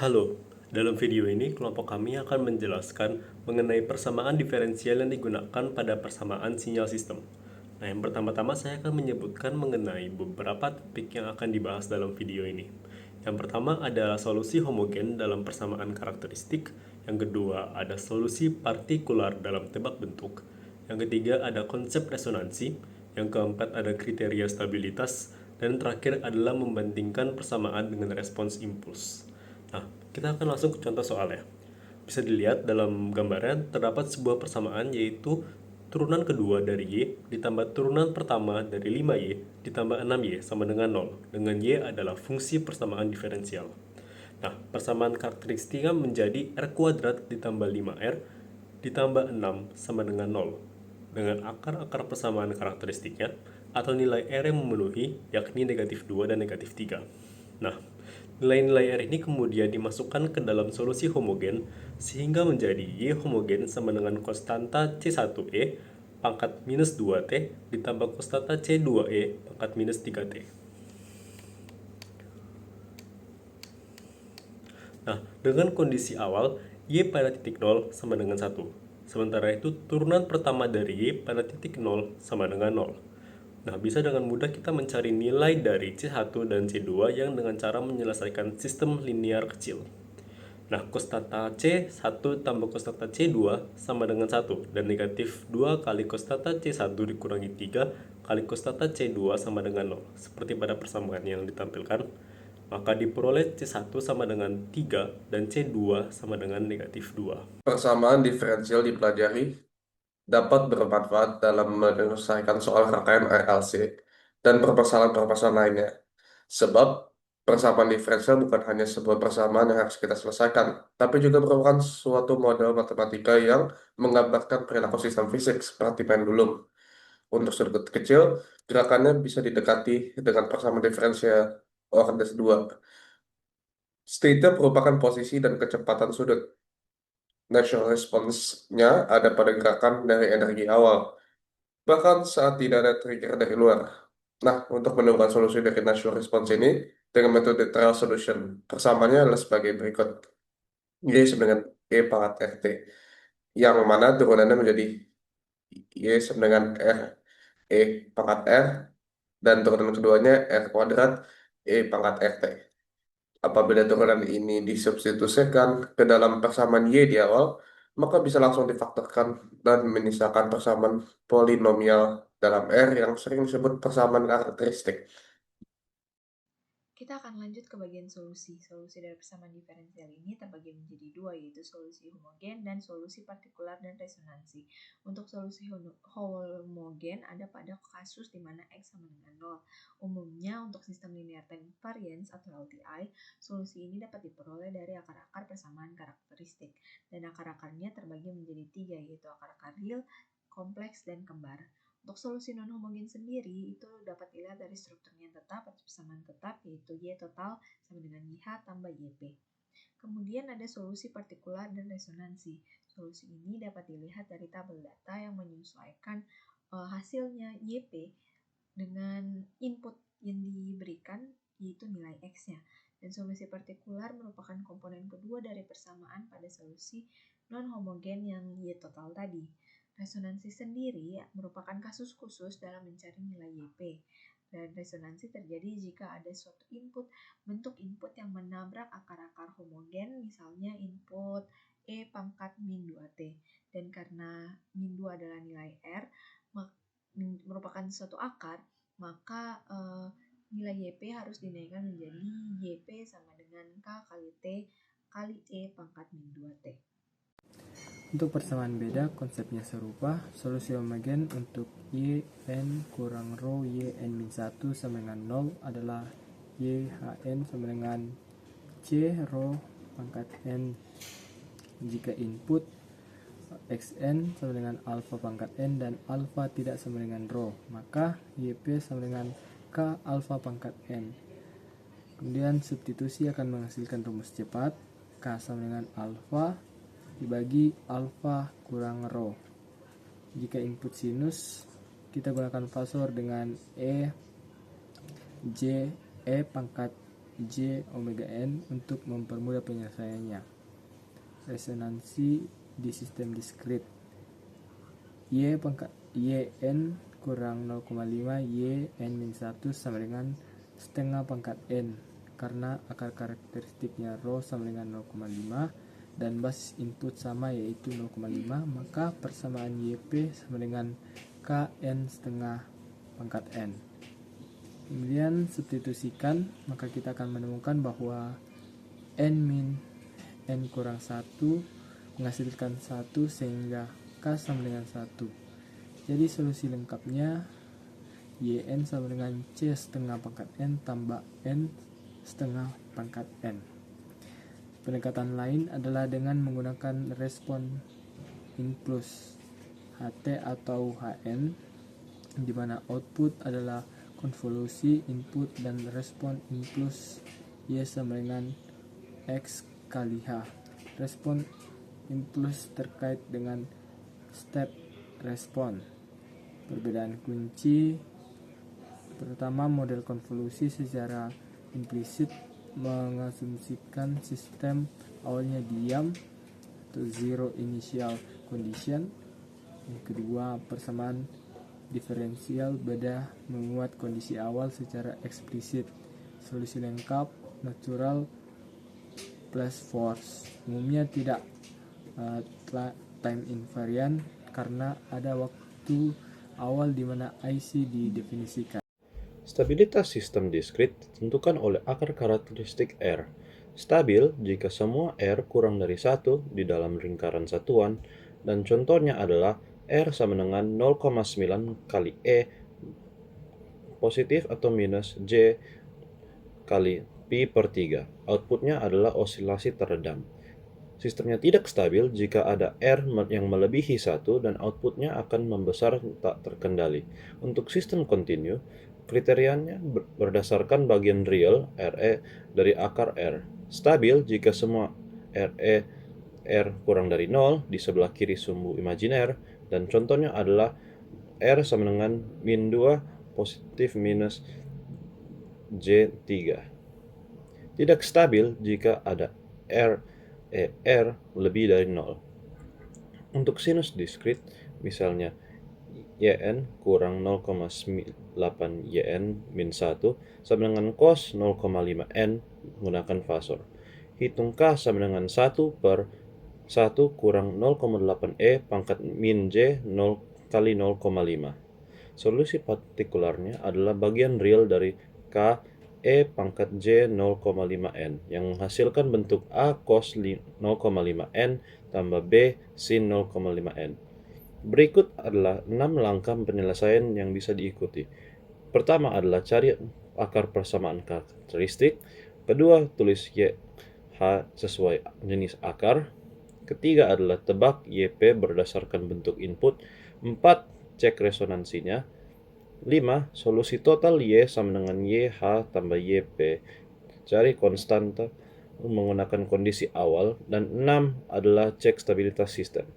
Halo, dalam video ini kelompok kami akan menjelaskan mengenai persamaan diferensial yang digunakan pada persamaan sinyal sistem. Nah, yang pertama-tama saya akan menyebutkan mengenai beberapa topik yang akan dibahas dalam video ini. Yang pertama adalah solusi homogen dalam persamaan karakteristik, yang kedua ada solusi partikular dalam tebak bentuk, yang ketiga ada konsep resonansi, yang keempat ada kriteria stabilitas, dan terakhir adalah membandingkan persamaan dengan respons impuls. Nah, kita akan langsung ke contoh soalnya. Bisa dilihat dalam gambarnya terdapat sebuah persamaan yaitu turunan kedua dari Y ditambah turunan pertama dari 5Y ditambah 6Y sama dengan 0, dengan Y adalah fungsi persamaan diferensial. Nah, persamaan karakteristiknya menjadi R kuadrat ditambah 5R ditambah 6 sama dengan 0, dengan akar-akar persamaan karakteristiknya atau nilai R yang memenuhi yakni negatif 2 dan negatif 3. Nah, nilai-nilai R ini kemudian dimasukkan ke dalam solusi homogen sehingga menjadi Y homogen sama dengan konstanta C1E pangkat minus 2T ditambah konstanta C2E pangkat minus 3T. Nah, dengan kondisi awal, Y pada titik 0 sama dengan 1. Sementara itu, turunan pertama dari Y pada titik 0 sama dengan 0. Nah, bisa dengan mudah kita mencari nilai dari C1 dan C2 yang dengan cara menyelesaikan sistem linear kecil. Nah, konstanta C1 tambah konstanta C2 sama dengan 1, dan negatif 2 kali konstanta C1 dikurangi 3 kali konstanta C2 sama dengan 0. Seperti pada persamaan yang ditampilkan, maka diperoleh C1 sama dengan 3 dan C2 sama dengan negatif 2. Persamaan diferensial dipelajari dapat bermanfaat dalam menyelesaikan soal rangkaian RLC dan permasalahan-permasalahan lainnya. Sebab persamaan diferensial bukan hanya sebuah persamaan yang harus kita selesaikan, tapi juga merupakan suatu model matematika yang menggambarkan perilaku sistem fisik seperti pendulum. Untuk sudut kecil, gerakannya bisa didekati dengan persamaan diferensial order 2. State merupakan posisi dan kecepatan sudut. Natural response-nya ada pada gerakan dari energi awal, bahkan saat tidak ada trigger dari luar. Nah, untuk menemukan solusi dari natural response ini dengan metode trial solution, persamaannya adalah sebagai berikut. Y sama dengan E pangkat RT, yang mana turunannya menjadi Y sama dengan R, E pangkat R, dan turunan keduanya R kuadrat, E pangkat RT. Apabila turunan ini disubstitusikan ke dalam persamaan Y di awal, maka bisa langsung difaktorkan dan menyisakan persamaan polinomial dalam R yang sering disebut persamaan karakteristik. Kita akan lanjut ke bagian solusi. Solusi dari persamaan diferensial ini terbagi menjadi dua, yaitu solusi homogen dan solusi partikular dan resonansi. Untuk solusi homogen ada pada kasus di mana X sama dengan 0. Umumnya untuk sistem linear time invariance atau LTI, solusi ini dapat diperoleh dari akar-akar persamaan karakteristik. Dan akar-akarnya terbagi menjadi tiga, yaitu akar-akar real, kompleks, dan kembar. Untuk solusi non-homogen sendiri, itu dapat dilihat dari strukturnya tetap atau persamaan tetap, yaitu Y total sama dengan YH tambah YP. Kemudian ada solusi partikular dan resonansi. Solusi ini dapat dilihat dari tabel data yang menyesuaikan hasilnya YP dengan input yang diberikan, yaitu nilai X-nya. Dan solusi partikular merupakan komponen kedua dari persamaan pada solusi non-homogen yang Y total tadi. Resonansi sendiri merupakan kasus khusus dalam mencari nilai YP. Dan resonansi terjadi jika ada suatu bentuk input yang menabrak akar-akar homogen, misalnya input E pangkat min 2T. Dan karena min 2 adalah nilai R, merupakan suatu akar, maka nilai YP harus dinaikkan menjadi YP sama dengan K kali T kali E pangkat min 2T. Untuk persamaan beda, konsepnya serupa. Solusi homogen untuk Y n kurang rho Y n min 1 sama dengan 0 adalah Y h n sama dengan C rho pangkat n. Jika input xn sama dengan alfa pangkat n dan alfa tidak sama dengan rho, maka YP sama dengan K alfa pangkat n. Kemudian substitusi akan menghasilkan rumus cepat. K sama dengan alfa dibagi alfa kurang rho. Jika input sinus, kita gunakan fasor dengan J pangkat J omega N untuk mempermudah penyelesaiannya. Resonansi di sistem diskrit. Y n kurang 0,5 Y n min 1 sama dengan setengah pangkat N, karena akar karakteristiknya rho sama dengan 0,5 dan basis input sama yaitu 0,5, maka persamaan YP sama dengan Kn setengah pangkat N. Kemudian substitusikan, maka kita akan menemukan bahwa N min N kurang 1 menghasilkan 1 sehingga K sama dengan 1. Jadi solusi lengkapnya Yn sama dengan C setengah pangkat N tambah N setengah pangkat N. Pendekatan lain adalah dengan menggunakan respon inplus HT atau HN, di mana output adalah konvolusi input dan respon inplus Y sama dengan X kali H. Respon inplus terkait dengan step respon. Perbedaan kunci pertama, model konvolusi secara implisit mengasumsikan sistem awalnya diam atau zero initial condition. Yang kedua, persamaan diferensial beda menguat kondisi awal secara eksplisit. Solusi lengkap natural plus force. Umumnya tidak time invariant karena ada waktu awal di mana IC didefinisikan. Stabilitas sistem diskrit ditentukan oleh akar karakteristik R. Stabil jika semua R kurang dari 1 di dalam lingkaran satuan, dan contohnya adalah R sama dengan 0,9 kali E positif atau minus J kali Pi per 3. Outputnya adalah osilasi teredam. Sistemnya tidak stabil jika ada R yang melebihi 1 dan outputnya akan membesar tak terkendali. Untuk sistem kontinu, kriterianya berdasarkan bagian real RE dari akar R. Stabil jika semua RE R kurang dari 0 di sebelah kiri sumbu imajiner, dan contohnya adalah R sama dengan min 2 positif minus J3. Tidak stabil jika ada R lebih dari 0. Untuk sinus diskrit, misalnya Yn kurang 0,8 Yn min 1 sama dengan cos 0,5 N menggunakan fasor. Hitung K sama dengan 1 per 1 kurang 0,8 E pangkat min J 0 kali 0,5. Solusi partikularnya adalah bagian real dari K E pangkat J 0,5 N yang menghasilkan bentuk A cos 0,5 N tambah B sin 0,5 N. Berikut adalah 6 langkah penyelesaian yang bisa diikuti. Pertama adalah cari akar persamaan karakteristik. Kedua, tulis YH sesuai jenis akar. Ketiga adalah tebak YP berdasarkan bentuk input. 4. Cek resonansinya. 5. Solusi total Y sama dengan YH tambah YP. Cari konstanta menggunakan kondisi awal. Dan 6 adalah cek stabilitas sistem.